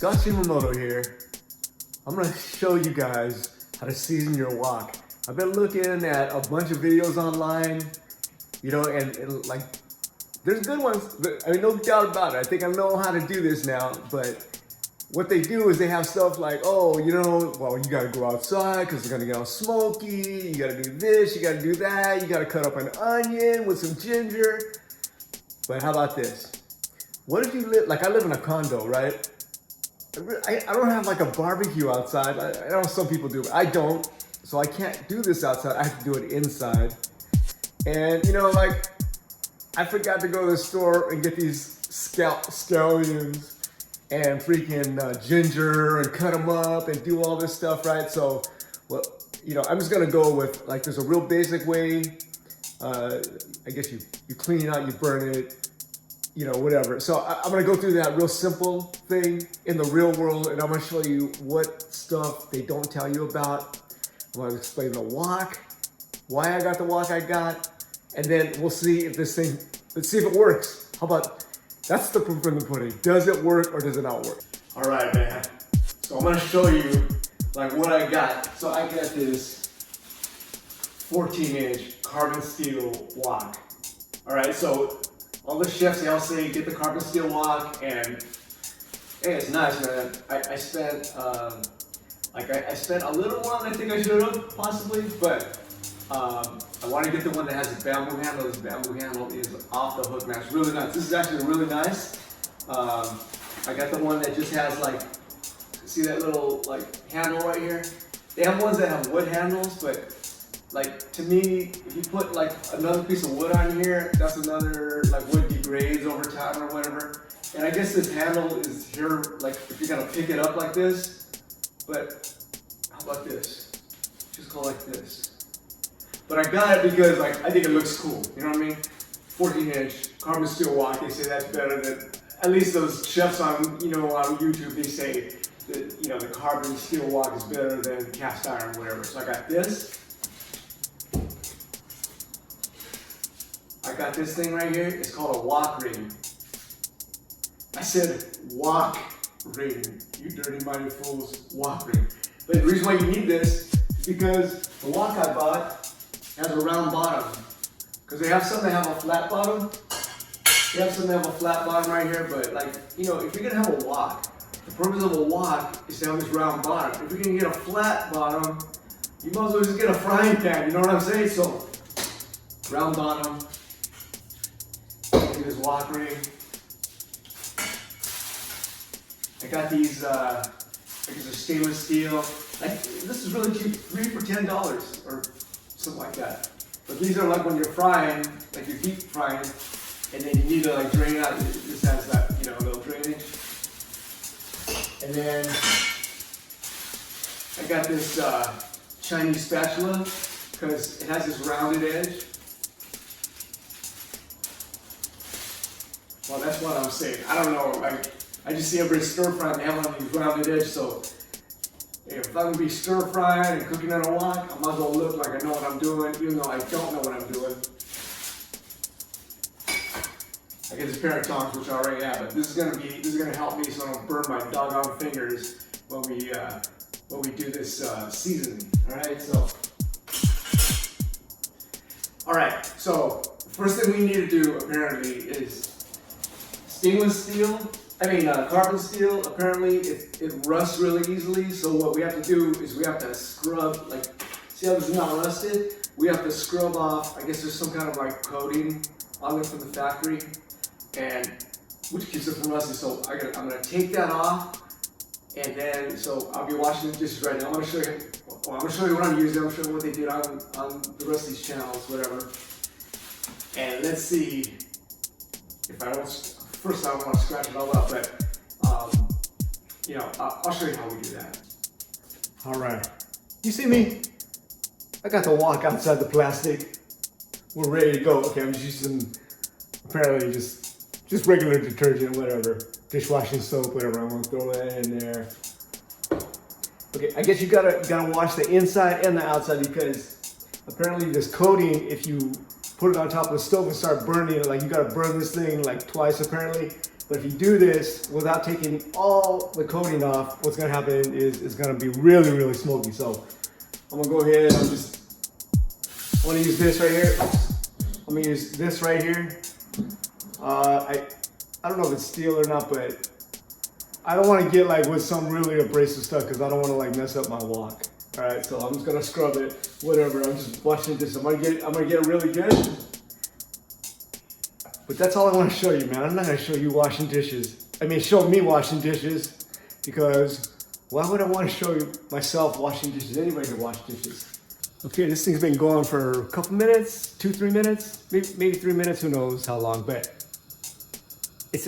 Scott Shimamoto here. I'm gonna show you guys how to season your wok. I've been looking at a bunch of videos online, you know, and like, there's good ones. I mean, no doubt about it. I think I know how to do this now, but what they do is they have stuff like, oh, you know, well, you gotta go outside because it's gonna get all smoky, you gotta do this, you gotta do that, you gotta cut up an onion with some ginger. But how about this? What if you live, like I live in a condo, right? I don't have like a barbecue outside. I know some people do, but I don't. So I can't do this outside. I have to do it inside. And you know, like, I forgot to go to the store and get these scallions and freaking ginger and cut them up and do all this stuff, right? So, well, you know, I'm just gonna go with, like, there's a real basic way. I guess you clean it out, you burn it, you know, whatever. So I'm gonna go through that real simple thing in the real world, and I'm gonna show you what stuff they don't tell you about. I'm gonna explain the wok, why I got the wok I got, and then we'll see if this thing, let's see if it works. How about, that's the proof in the pudding. Does it work or does it not work? All right, man. So I'm gonna show you like what I got. So I got this 14-inch carbon steel wok. All right, so all the chefs, they all say get the carbon steel wok, and hey, it's nice, man. I spent I spent a little one. I think I should have possibly, but I want to get the one that has a bamboo handle. This bamboo handle is off the hook, man. It's really nice. This is actually really nice. I got the one that just has, like, see that little like handle right here? They have ones that have wood handles, but like, to me, if you put like another piece of wood on here, that's another, like, wood degrades over time or whatever. And I guess this handle is here, like, if you're gonna pick it up like this. But how about this? Just go like this. But I got it because, like, I think it looks cool. You know what I mean? 14-inch carbon steel wok. They say that's better than, at least those chefs on, you know, on YouTube, they say that, you know, the carbon steel wok is better than cast iron, whatever. So I got this. I got this thing right here. It's called a wok ring. I said wok ring. You dirty-minded fools. Wok ring. But the reason why you need this is because the wok I bought has a round bottom. Because they have some that have a flat bottom. They have some that have a flat bottom right here. But, like, you know, if you're going to have a wok, the purpose of a wok is to have this round bottom. If you're going to get a flat bottom, you might as well just get a frying pan. You know what I'm saying? So, round bottom. This wok ring. I got these, I guess they're stainless steel. Like, this is really cheap, 3 for $10 or something like that. But these are like when you're frying, like you're deep frying, and then you need to, like, drain out. This has that, you know, little drainage. And then I got this Chinese spatula because it has this rounded edge. Well, that's what I'm saying. I don't know. Like, I just see everybody stir frying and have on these rounded edges. So if I'm gonna be stir frying and cooking on a wok, I might as well look like I know what I'm doing, even though I don't know what I'm doing. I get this pair of tongs, which I already have, but this is gonna help me so I don't burn my doggone fingers when we do this seasoning. All right. So first thing we need to do apparently is carbon steel, apparently it rusts really easily. So what we have to do is we have to scrub, like, see how this is not rusted? We have to scrub off, I guess there's some kind of, like, coating on it from the factory, and which keeps it from rusting. So I'm gonna take that off, and then, so I'll be washing the dishes right now. I'm gonna show you what I'm using. I'm showing you what they did on the rest of these channels, whatever. And let's see if I don't. First, I don't want to scratch it all up, but, you know, I'll show you how we do that. All right. You see me? I got the wok outside the plastic. We're ready to go. Okay, I'm just using, apparently, just regular detergent, whatever. Dishwashing soap, whatever. I'm going to throw that in there. Okay, I guess you gotta wash the inside and the outside because apparently this coating, if you put it on top of the stove and start burning it, like, you gotta burn this thing like twice apparently. But if you do this without taking all the coating off, what's gonna happen is it's gonna be really, really smoky. So I'm gonna go ahead, I wanna use this right here. I'm gonna use this right here. I don't know if it's steel or not, but I don't wanna get like with some really abrasive stuff because I don't wanna like mess up my wok. All right, so I'm just gonna scrub it, whatever. I'm just washing this. I'm gonna get it really good. But that's all I want to show you, man. I'm not gonna show you washing dishes. I mean, show me washing dishes, because why would I want to show you myself washing dishes? Anybody can wash dishes. Okay, this thing's been going for a couple minutes, 2-3 minutes, maybe 3 minutes. Who knows how long? But it's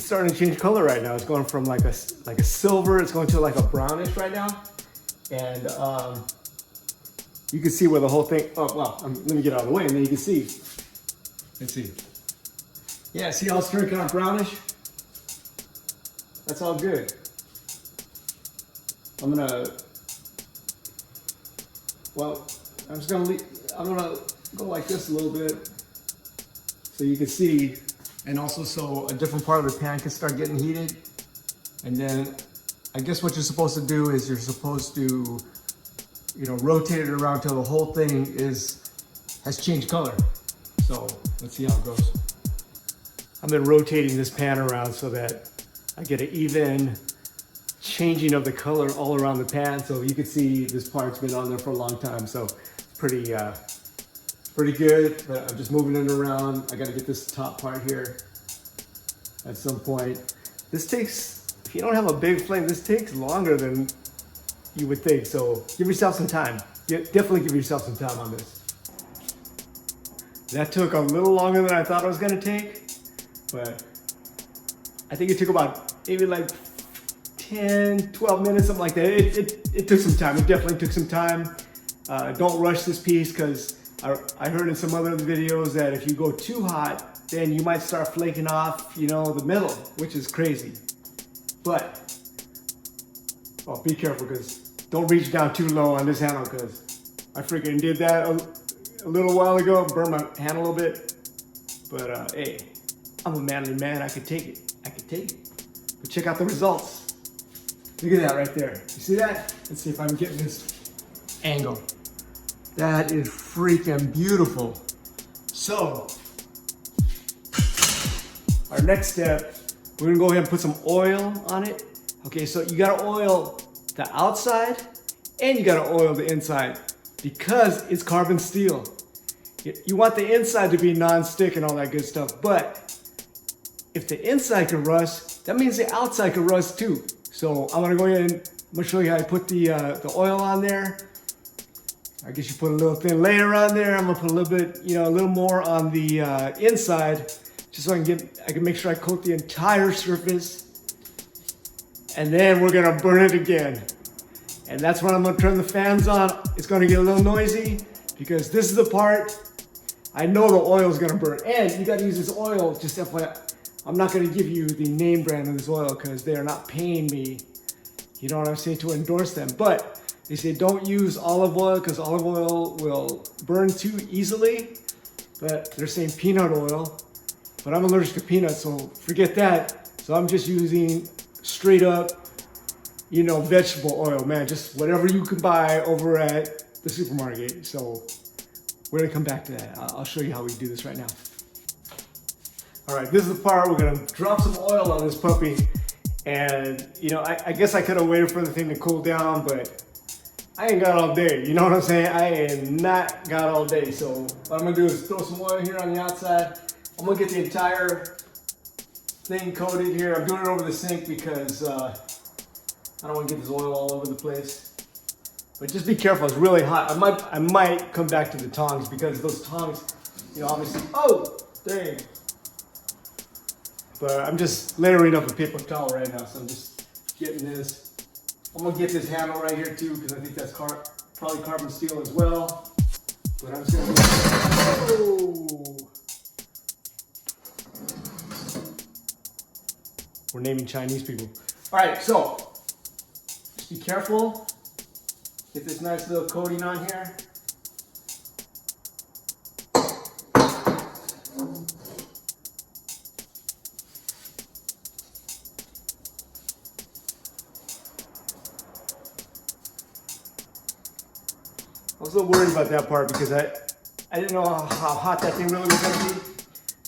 starting to change color right now. It's going from like a silver. It's going to like a brownish right now, and you can see where the whole thing. Oh well, let me get out of the way, and then you can see. Let's see. Yeah, see how it's turning kind of brownish? That's all good. I'm gonna go like this a little bit so you can see, and also so a different part of the pan can start getting heated. And then I guess what you're supposed to do is you're supposed to, rotate it around till the whole thing has changed color. So let's see how it goes. I've been rotating this pan around so that I get an even changing of the color all around the pan. So you can see this part's been on there for a long time. So it's pretty good, but I'm just moving it around. I got to get this top part here at some point. This takes, if you don't have a big flame, this takes longer than you would think. So give yourself some time. Definitely give yourself some time on this. That took a little longer than I thought it was gonna take, but I think it took about maybe like 10, 12 minutes, something like that. It took some time. It definitely took some time. Don't rush this piece, because I heard in some other videos that if you go too hot, then you might start flaking off, the middle, which is crazy. But, well, be careful, because don't reach down too low on this handle, because I freaking did that a little while ago, burned my hand a little bit. But hey, I'm a manly man. I can take it. But check out the results. Look at that right there. You see that? Let's see if I'm getting this angle. That is freaking beautiful. So, our next step, we're gonna go ahead and put some oil on it. Okay, so you gotta oil the outside and you gotta oil the inside, because it's carbon steel. You want the inside to be non-stick and all that good stuff, but if the inside can rust, that means the outside can rust too. So I'm gonna go ahead and I'm gonna show you how I put the oil on there. I guess you put a little thin layer on there. I'm gonna put a little bit, a little more on the inside, just so I can make sure I coat the entire surface. And then we're gonna burn it again. And that's when I'm gonna turn the fans on. It's gonna get a little noisy, because this is the part I know the oil is gonna burn. And you gotta use this oil, just FYI. I'm not gonna give you the name brand of this oil, because they are not paying me, you know what I'm saying, to endorse them. But they say don't use olive oil, because olive oil will burn too easily. But they're saying peanut oil. But I'm allergic to peanuts, so forget that. So I'm just using straight up, vegetable oil, man. Just whatever you can buy over at the supermarket. So we're gonna come back to that. I'll show you how we do this right now. All right, this is the part we're gonna drop some oil on this puppy. And, I guess I could have waited for the thing to cool down, but I ain't got all day. You know what I'm saying? I ain't not got all day. So what I'm gonna do is throw some oil here on the outside. I'm gonna get the entire thing coated here. I'm doing it over the sink because I don't want to get this oil all over the place. But just be careful, it's really hot. I might come back to the tongs, because those tongs, obviously, oh, dang. But I'm just layering up a paper towel right now, so I'm just getting this. I'm gonna get this handle right here too, because I think that's probably carbon steel as well. But I'm just gonna We're naming Chinese people. All right, so just be careful. Get this nice little coating on here. was a little worried about that part because I didn't know how hot that thing really was gonna be.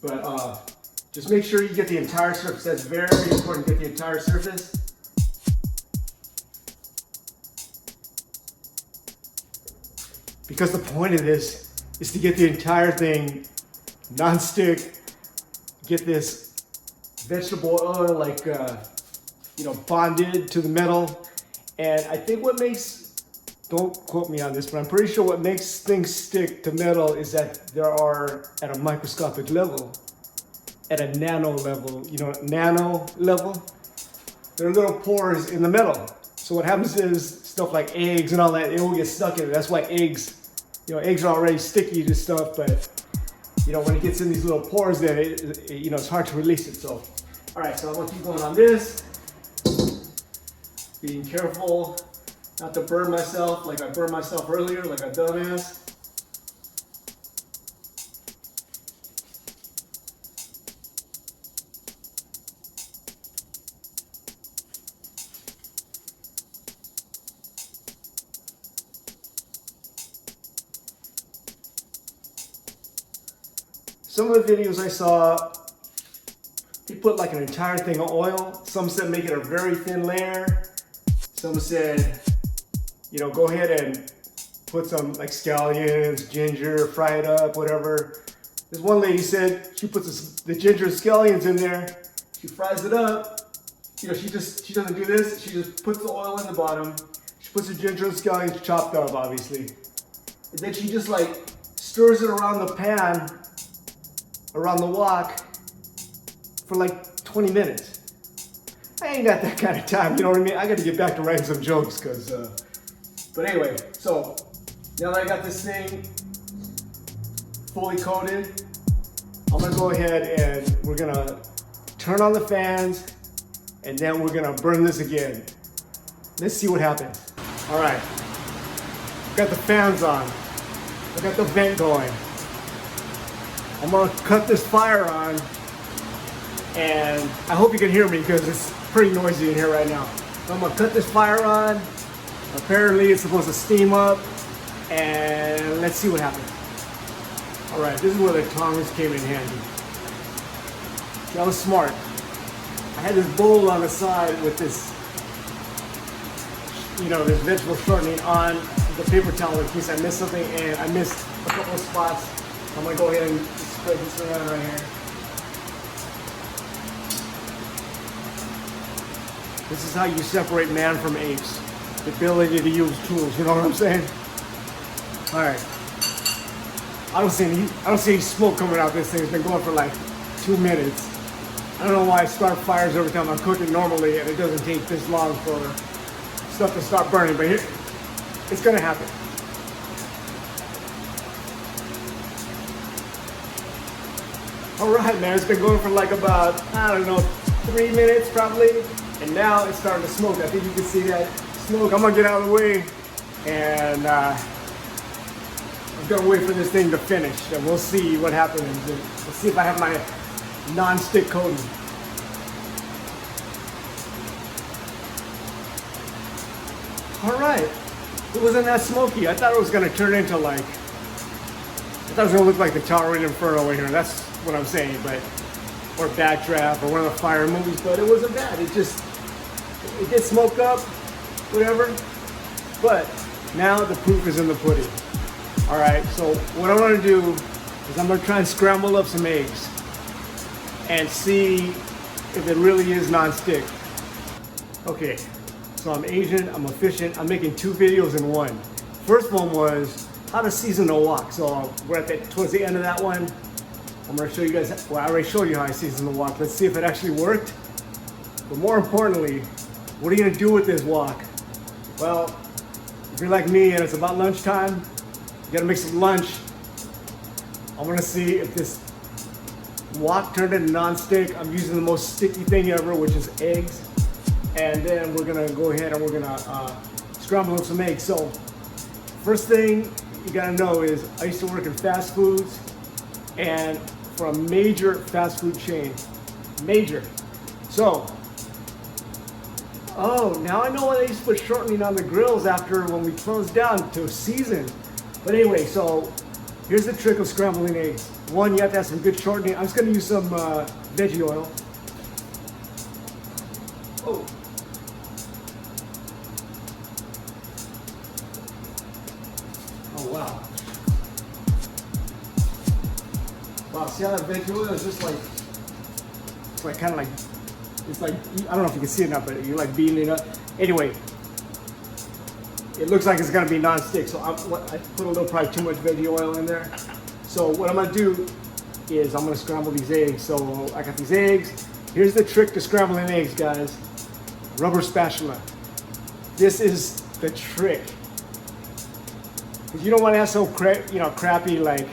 But just make sure you get the entire surface. That's very important to get the entire surface. Because the point of this is to get the entire thing non-stick, get this vegetable oil like, bonded to the metal. And I think what makes, don't quote me on this, but I'm pretty sure what makes things stick to metal is that there are, at a microscopic level, at a nano level, nano level, there are little pores in the metal. So what happens is stuff like eggs and all that, it will get stuck in it. That's why eggs are already sticky to stuff, but when it gets in these little pores, then it's hard to release it. So, all right, so I'm gonna keep going on this. Being careful not to burn myself like I burned myself earlier, like a dumbass. Some of the videos I saw, they put like an entire thing of oil. Some said make it a very thin layer. Some said, go ahead and put some like scallions, ginger, fry it up, whatever. This one lady said she puts the ginger scallions in there. She fries it up. She doesn't do this. She just puts the oil in the bottom. She puts the ginger and scallions chopped up, obviously. And then she just like stirs it around the pan, around the wok for like 20 minutes. I ain't got that kind of time, you know what I mean? I got to get back to writing some jokes but anyway, so now that I got this thing fully coated, I'm gonna go ahead and we're gonna turn on the fans and then we're gonna burn this again. Let's see what happens. All right, got the fans on. I got the vent going. I'm gonna cut this fire on, and I hope you can hear me because it's pretty noisy in here right now. So I'm gonna cut this fire on. Apparently it's supposed to steam up, and let's see what happens. All right, this is where the tongs came in handy. See, I was smart. I had this bowl on the side with this, this vegetable shortening on the paper towel in case I missed something, and I missed a couple of spots. I'm gonna go ahead and spread this around right here. This is how you separate man from apes. The ability to use tools, you know what I'm saying? All right. I don't see any smoke coming out this thing. It's been going for like 2 minutes. I don't know why I start fires every time I'm cooking normally and it doesn't take this long for stuff to start burning, but here, it's gonna happen. All right, man, it's been going for like about, 3 minutes probably. And now it's starting to smoke. I think you can see that smoke. I'm gonna get out of the way and I'm gonna wait for this thing to finish and we'll see what happens. Let's see if I have my non-stick coating. All right, it wasn't that smoky. I thought it was gonna turn into like, I thought it was gonna look like the Towering Inferno over here. That's what I'm saying, but, or Backdraft or one of the fire movies, but it wasn't bad. It gets smoked up, whatever. But now the proof is in the pudding. All right, so what I'm gonna do is I'm gonna try and scramble up some eggs and see if it really is non-stick. Okay, so I'm Asian, I'm efficient, I'm making 2 videos in one. First one was how to season a wok. So we're towards the end of that one. I'm gonna show you guys, well, I already showed you how I season the wok. Let's see if it actually worked. But more importantly, what are you gonna do with this wok? Well, if you're like me and it's about lunchtime, you gotta make some lunch. I'm gonna see if this wok turned into non-stick. I'm using the most sticky thing ever, which is eggs. And then we're gonna go ahead and we're gonna scramble up some eggs. So, first thing you gotta know is I used to work in fast foods and for a major fast food chain. Major. So, oh, now I know why they used to put shortening on the grills after when we closed down to season. But anyway, so here's the trick of scrambling eggs. One, you have to have some good shortening. I'm just gonna use some veggie oil. Oh. Oh wow. Wow, see how that veggie oil is just like, it's like kind of like, it's like, I don't know if you can see it now, but you're like beating it up. Anyway, it looks like it's gonna be non-stick, so I put a little, probably too much veggie oil in there. So what I'm gonna do is I'm gonna scramble these eggs. So I got these eggs. Here's the trick to scrambling eggs, guys. Rubber spatula. This is the trick. Because you don't want to have so crappy, like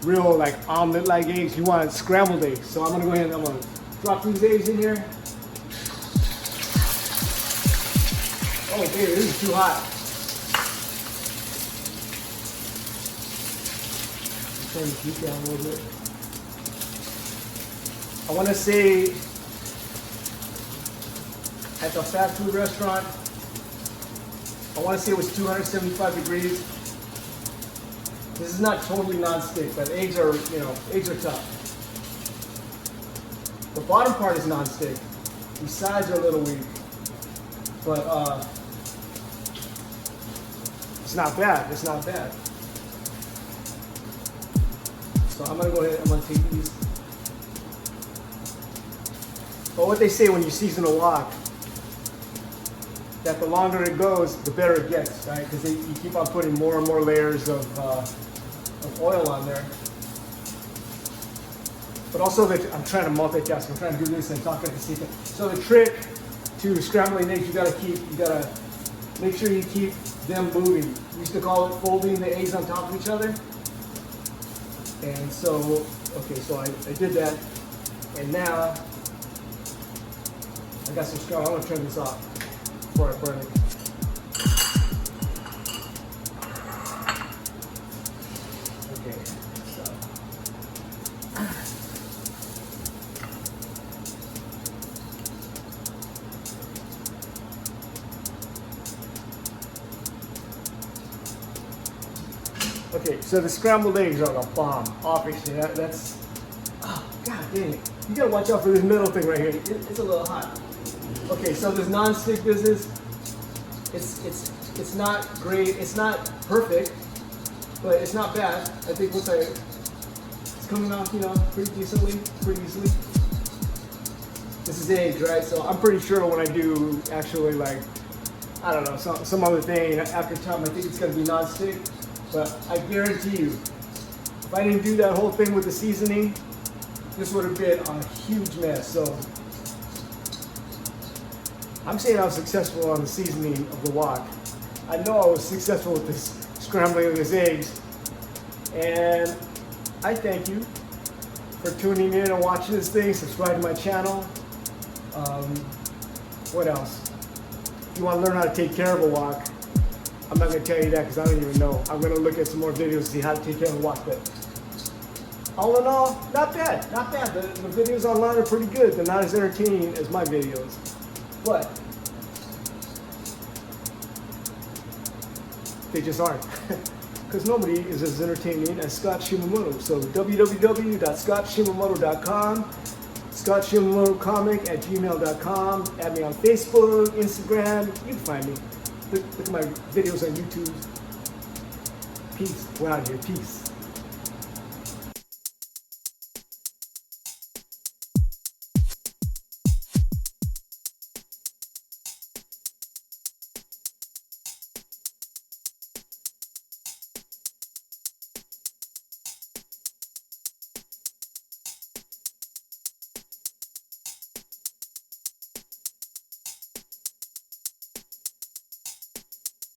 real like omelet-like eggs. You want scrambled eggs. So I'm gonna go ahead and I'm gonna drop these eggs in here. Oh, baby, this is too hot. Turn the heat down a little bit. I want to say at the fast food restaurant, I want to say it was 275 degrees. This is not totally non-stick, but eggs are tough. The bottom part is non-stick. The sides are a little weak, but it's not bad. It's not bad. So I'm gonna go ahead. I'm gonna take these. But what they say when you season a wok, that the longer it goes, the better it gets, right? Because you keep on putting more and more layers of oil on there. But also, I'm trying to multitask. I'm trying to do this and talk at the same time. So the trick to scrambling eggs, you gotta make sure you keep them moving. We used to call it folding the eggs on top of each other. And so, okay, so I did that, and now I got some scramble. I'm gonna turn this off before I burn it. Okay, so. Okay, so the scrambled eggs are a bomb. Obviously, that's. Oh, god dang it! You gotta watch out for this middle thing right here. It's a little hot. Okay, so this non-stick business, it's not great. It's not perfect, but it's not bad. I think it's coming off, pretty decently, pretty easily. This is eggs, right? So I'm pretty sure when I do actually I don't know, some other thing after time, I think it's gonna be non-stick. But I guarantee you, if I didn't do that whole thing with the seasoning, this would have been a huge mess. So I'm saying I was successful on the seasoning of the wok. I know I was successful with this scrambling of these eggs. And I thank you for tuning in and watching this thing. Subscribe to my channel. What else? If you want to learn how to take care of a wok, I'm not going to tell you that because I don't even know. I'm going to look at some more videos to see how to take care of a wok. But all in all, not bad, not bad. The videos online are pretty good. They're not as entertaining as my videos. But they just aren't. Because nobody is as entertaining as Scott Shimamoto. So www.scottshimamoto.com, scottshimamotocomic@gmail.com. Add me on Facebook, Instagram. You can find me. Look at my videos on YouTube. Peace. We're out here. Peace.